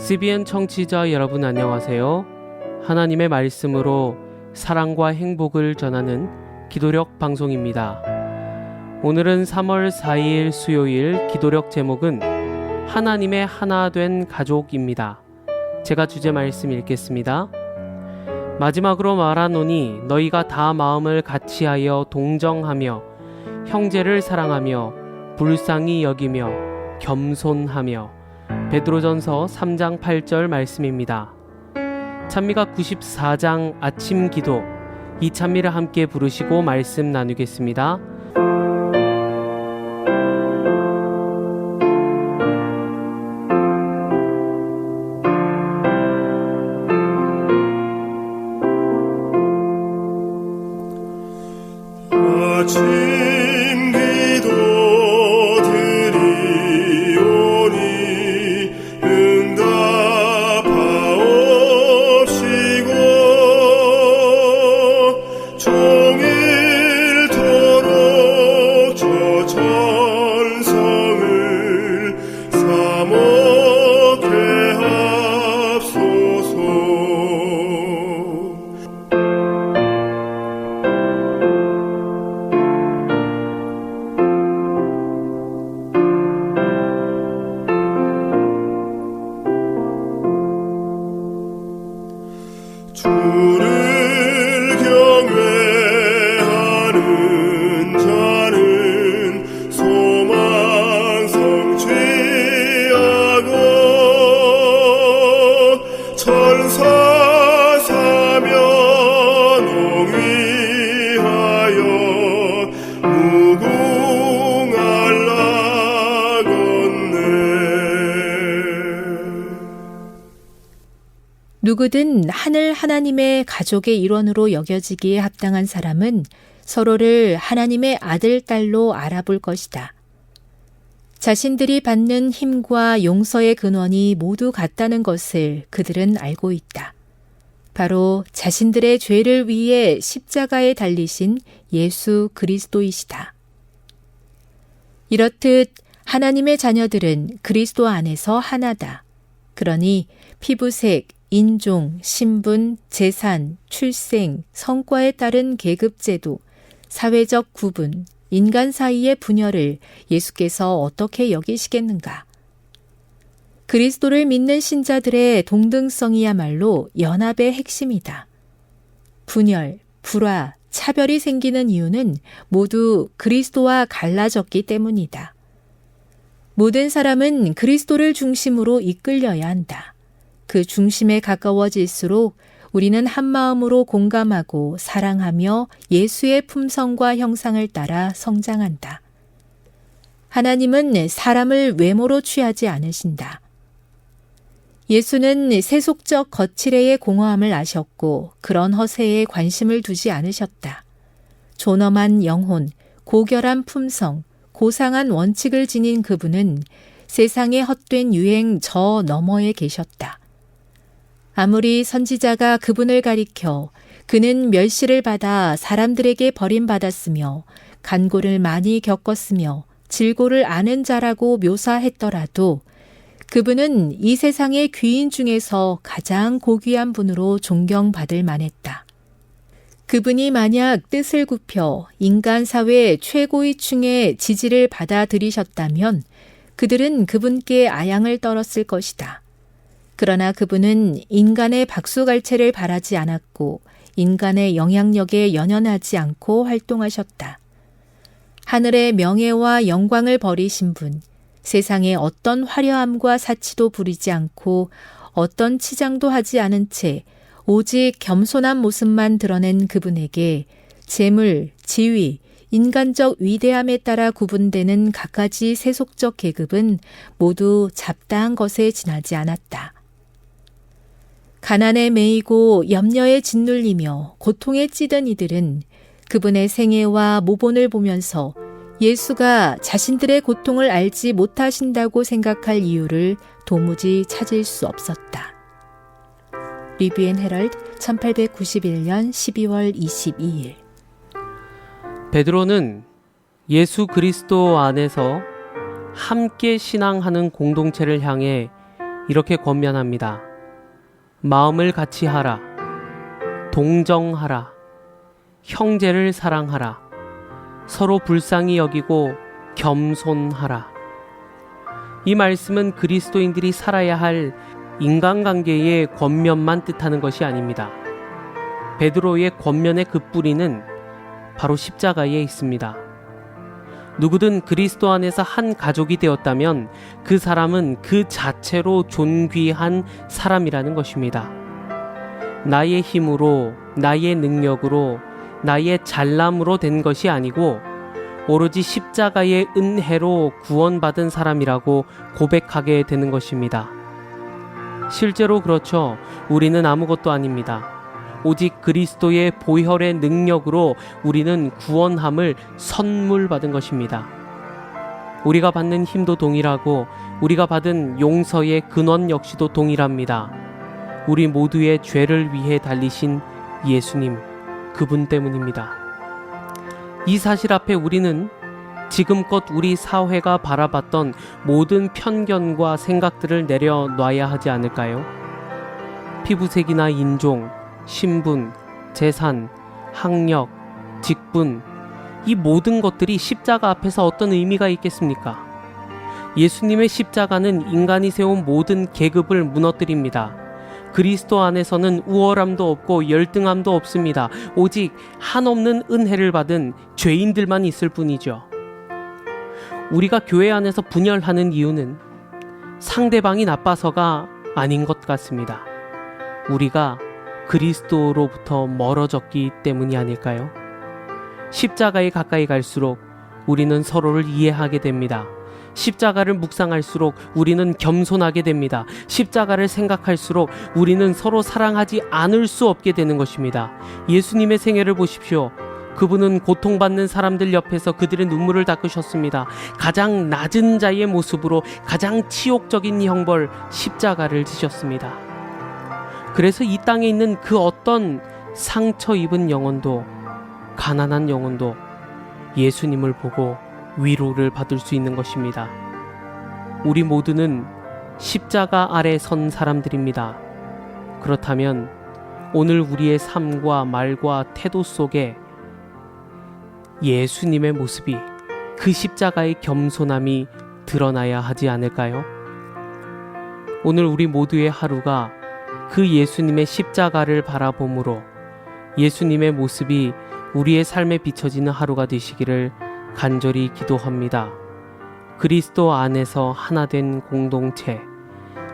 CBN 청취자 여러분 안녕하세요. 하나님의 말씀으로 사랑과 행복을 전하는 기도력 방송입니다. 오늘은 3월 4일 수요일 기도력 제목은 하나님의 하나 된 가족입니다. 제가 주제 말씀 읽겠습니다. 마지막으로 말하노니 너희가 다 마음을 같이하여 동정하며 형제를 사랑하며 불쌍히 여기며 겸손하며. 베드로전서 3장 8절 말씀입니다. 찬미가 94장 아침 기도, 이 찬미를 함께 부르시고 말씀 나누겠습니다. 누구든 하늘 하나님의 가족의 일원으로 여겨지기에 합당한 사람은 서로를 하나님의 아들, 딸로 알아볼 것이다. 자신들이 받는 힘과 용서의 근원이 모두 같다는 것을 그들은 알고 있다. 바로 자신들의 죄를 위해 십자가에 달리신 예수 그리스도이시다. 이렇듯 하나님의 자녀들은 그리스도 안에서 하나다. 그러니 피부색, 인종, 신분, 재산, 출생, 성과에 따른 계급제도, 사회적 구분, 인간 사이의 분열을 예수께서 어떻게 여기시겠는가? 그리스도를 믿는 신자들의 동등성이야말로 연합의 핵심이다. 분열, 불화, 차별이 생기는 이유는 모두 그리스도와 갈라졌기 때문이다. 모든 사람은 그리스도를 중심으로 이끌려야 한다. 그 중심에 가까워질수록 우리는 한 마음으로 공감하고 사랑하며 예수의 품성과 형상을 따라 성장한다. 하나님은 사람을 외모로 취하지 않으신다. 예수는 세속적 거칠애의 공허함을 아셨고 그런 허세에 관심을 두지 않으셨다. 존엄한 영혼, 고결한 품성, 고상한 원칙을 지닌 그분은 세상의 헛된 유행 저 너머에 계셨다. 아무리 선지자가 그분을 가리켜 그는 멸시를 받아 사람들에게 버림받았으며 간고를 많이 겪었으며 질고를 아는 자라고 묘사했더라도 그분은 이 세상의 귀인 중에서 가장 고귀한 분으로 존경받을 만했다. 그분이 만약 뜻을 굽혀 인간 사회 최고위층의 지지를 받아들이셨다면 그들은 그분께 아양을 떨었을 것이다. 그러나 그분은 인간의 박수갈채를 바라지 않았고 인간의 영향력에 연연하지 않고 활동하셨다. 하늘의 명예와 영광을 버리신 분, 세상의 어떤 화려함과 사치도 부리지 않고 어떤 치장도 하지 않은 채 오직 겸손한 모습만 드러낸 그분에게 재물, 지위, 인간적 위대함에 따라 구분되는 갖가지 세속적 계급은 모두 잡다한 것에 지나지 않았다. 가난에 매이고 염려에 짓눌리며 고통에 찌든 이들은 그분의 생애와 모본을 보면서 예수가 자신들의 고통을 알지 못하신다고 생각할 이유를 도무지 찾을 수 없었다. 리뷰 앤 헤럴드 1891년 12월 22일. 베드로는 예수 그리스도 안에서 함께 신앙하는 공동체를 향해 이렇게 권면합니다. 마음을 같이 하라. 동정하라. 형제를 사랑하라. 서로 불쌍히 여기고 겸손하라. 이 말씀은 그리스도인들이 살아야 할 인간관계의 권면만 뜻하는 것이 아닙니다. 베드로의 권면의 그 뿌리는 바로 십자가에 있습니다. 누구든 그리스도 안에서 한 가족이 되었다면 그 사람은 그 자체로 존귀한 사람이라는 것입니다. 나의 힘으로, 나의 능력으로, 나의 잘남으로 된 것이 아니고 오로지 십자가의 은혜로 구원받은 사람이라고 고백하게 되는 것입니다. 실제로 그렇죠. 우리는 아무것도 아닙니다. 오직 그리스도의 보혈의 능력으로 우리는 구원함을 선물 받은 것입니다. 우리가 받는 힘도 동일하고 우리가 받은 용서의 근원 역시도 동일합니다. 우리 모두의 죄를 위해 달리신 예수님, 그분 때문입니다. 이 사실 앞에 우리는 지금껏 우리 사회가 바라봤던 모든 편견과 생각들을 내려놔야 하지 않을까요? 피부색이나 인종, 신분, 재산, 학력, 직분, 이 모든 것들이 십자가 앞에서 어떤 의미가 있겠습니까? 예수님의 십자가는 인간이 세운 모든 계급을 무너뜨립니다. 그리스도 안에서는 우월함도 없고 열등함도 없습니다. 오직 한없는 은혜를 받은 죄인들만 있을 뿐이죠. 우리가 교회 안에서 분열하는 이유는 상대방이 나빠서가 아닌 것 같습니다. 우리가 그리스도로부터 멀어졌기 때문이 아닐까요? 십자가에 가까이 갈수록 우리는 서로를 이해하게 됩니다. 십자가를 묵상할수록 우리는 겸손하게 됩니다. 십자가를 생각할수록 우리는 서로 사랑하지 않을 수 없게 되는 것입니다. 예수님의 생애를 보십시오. 그분은 고통받는 사람들 옆에서 그들의 눈물을 닦으셨습니다. 가장 낮은 자의 모습으로 가장 치욕적인 형벌 십자가를 지셨습니다. 그래서 이 땅에 있는 그 어떤 상처 입은 영혼도, 가난한 영혼도 예수님을 보고 위로를 받을 수 있는 것입니다. 우리 모두는 십자가 아래 선 사람들입니다. 그렇다면 오늘 우리의 삶과 말과 태도 속에 예수님의 모습이, 그 십자가의 겸손함이 드러나야 하지 않을까요? 오늘 우리 모두의 하루가 그 예수님의 십자가를 바라봄으로 예수님의 모습이 우리의 삶에 비춰지는 하루가 되시기를 간절히 기도합니다. 그리스도 안에서 하나 된 공동체,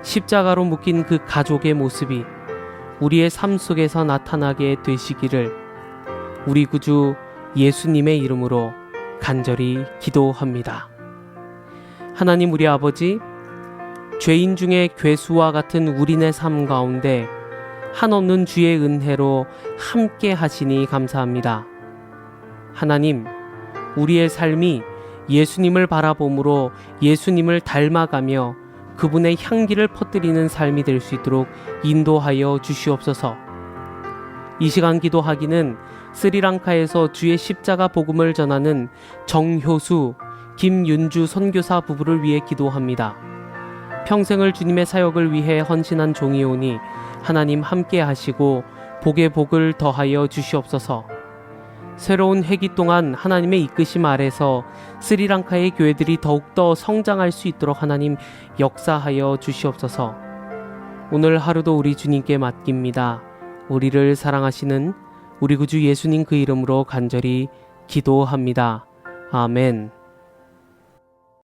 십자가로 묶인 그 가족의 모습이 우리의 삶 속에서 나타나게 되시기를 우리 구주 예수님의 이름으로 간절히 기도합니다. 하나님 우리 아버지, 죄인 중에 괴수와 같은 우리네 삶 가운데 한없는 주의 은혜로 함께 하시니 감사합니다. 하나님, 우리의 삶이 예수님을 바라봄으로 예수님을 닮아가며 그분의 향기를 퍼뜨리는 삶이 될 수 있도록 인도하여 주시옵소서. 이 시간 기도하기는 스리랑카에서 주의 십자가 복음을 전하는 정효수, 김윤주 선교사 부부를 위해 기도합니다. 평생을 주님의 사역을 위해 헌신한 종이오니 하나님 함께 하시고 복의 복을 더하여 주시옵소서. 새로운 회기 동안 하나님의 이끄심 아래서 스리랑카의 교회들이 더욱더 성장할 수 있도록 하나님 역사하여 주시옵소서. 오늘 하루도 우리 주님께 맡깁니다. 우리를 사랑하시는 우리 구주 예수님 그 이름으로 간절히 기도합니다. 아멘.